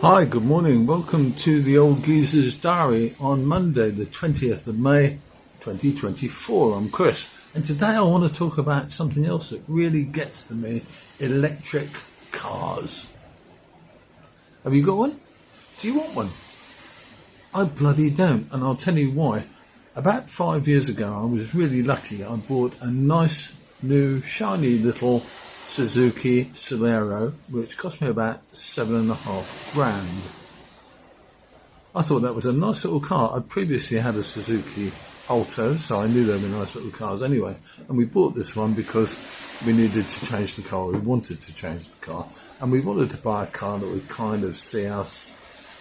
Hi, good morning. Welcome to the Old Geezer's Diary on Monday, the 20th of May, 2024. I'm Chris, and today I want to talk about something else that really gets to me: electric cars. Have you got one? Do you want one? I bloody don't, and I'll tell you why. About 5 years ago, I was really lucky. I bought a nice, new, shiny little Suzuki Solero, which cost me about £7,500. I thought that was a nice little car. I previously had a Suzuki Alto, so I knew they were nice little cars anyway. And we bought this one because we needed to change the car. We wanted to change the car, and we wanted to buy a car that would kind of see us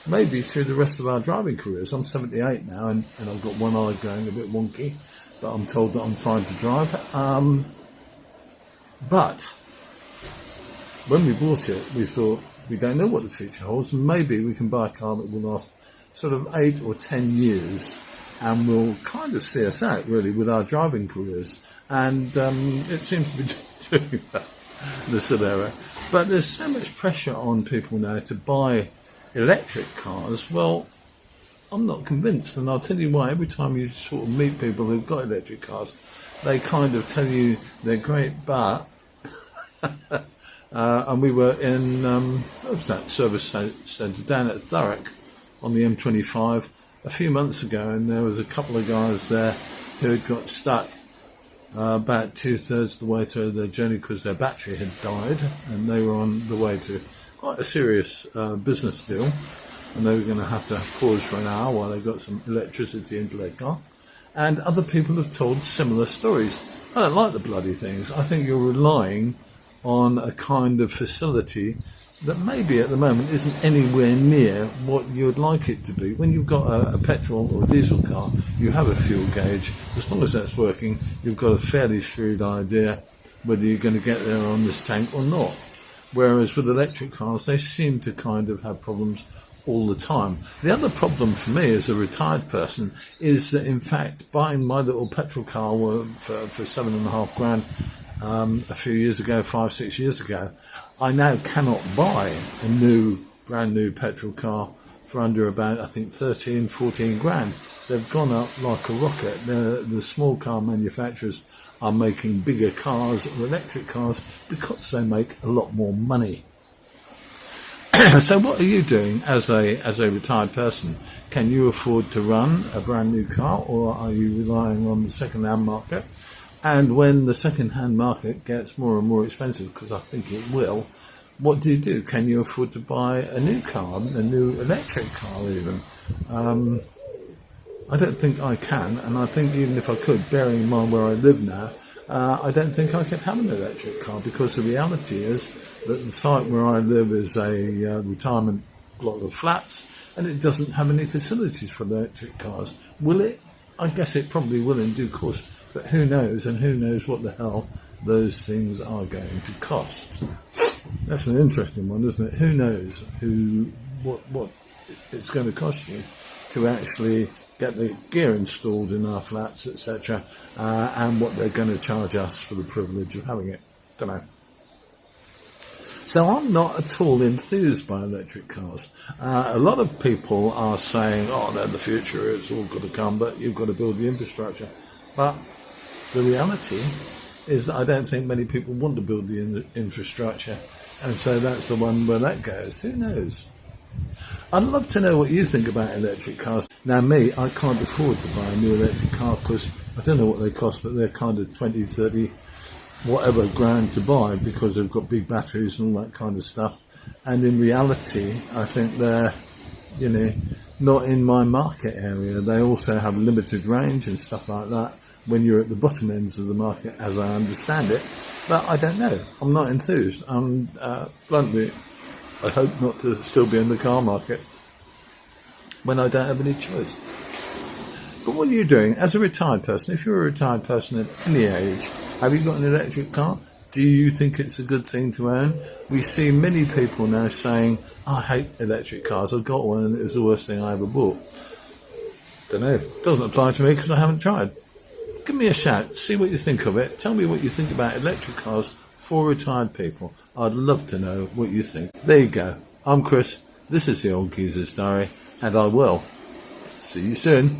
maybe through the rest of our driving careers. I'm 78 now, and I've got one eye going a bit wonky, but I'm told that I'm fine to drive. But when we bought it, we thought, we don't know what the future holds. Maybe we can buy a car that will last sort of 8 or 10 years and will kind of see us out, really, with our driving careers. And it seems to be doing that, the Solero. But there's so much pressure on people now to buy electric cars. Well, I'm not convinced, and I'll tell you why. Every time you sort of meet people who've got electric cars, they kind of tell you they're great, but... and we were in, what was that, service centre down at Thurrock on the M25 a few months ago, and there was a couple of guys there who had got stuck about 2/3 of the way through their journey because their battery had died, and they were on the way to quite a serious business deal, and they were going to have to pause for an hour while they got some electricity into their car. And other people have told similar stories. I don't like the bloody things. I think you're relying on a kind of facility that maybe at the moment isn't anywhere near what you'd like it to be. When you've got a petrol or diesel car, you have a fuel gauge. As long as that's working, you've got a fairly shrewd idea whether you're going to get there on this tank or not. Whereas with electric cars, they seem to kind of have problems all the time. The other problem for me as a retired person is that, in fact, buying my little petrol car for £7,500 a few years ago, 5-6 years ago, I now cannot buy a brand new petrol car for under about, I think, 13-14 grand. They've gone up like a rocket. The small car manufacturers are making bigger cars or electric cars because they make a lot more money. So what are you doing as a retired person? Can you afford to run a brand new car, or are you relying on the second-hand market? And when the second-hand market gets more and more expensive, because I think it will, what do you do? Can you afford to buy a new car, a new electric car even? I don't think I can, and I think even if I could, bearing in mind where I live now, I don't think I could have an electric car, because the reality is that the site where I live is a retirement block of flats, and it doesn't have any facilities for electric cars. Will it? I guess it probably will in due course, but who knows, and who knows what the hell those things are going to cost. That's an interesting one, isn't it? Who knows what it's going to cost you to actually get the gear installed in our flats, etc., and what they're going to charge us for the privilege of having it. Don't know. So I'm not at all enthused by electric cars. A lot of people are saying, oh, they're the future, it's all got to come, but you've got to build the infrastructure. But the reality is that I don't think many people want to build the infrastructure, and so that's the one where that goes. Who knows? I'd love to know what you think about electric cars. Now, me, I can't afford to buy a new electric car because I don't know what they cost, but they're kind of 20, 30, whatever grand to buy, because they've got big batteries and all that kind of stuff. And in reality, I think they're, not in my market area. They also have limited range and stuff like that when you're at the bottom ends of the market, as I understand it. But I don't know. I'm not enthused. Bluntly, I hope not to still be in the car market when I don't have any choice. But what are you doing as a retired person? If you're a retired person at any age, have you got an electric car? Do you think it's a good thing to own? We see many people now saying, I hate electric cars. I've got one and it was the worst thing I ever bought. Don't know. Doesn't apply to me because I haven't tried. Give me a shout. See what you think of it. Tell me what you think about electric cars for retired people. I'd love to know what you think. There you go. I'm Chris. This is the Old Geezer's Diary, and I will see you soon.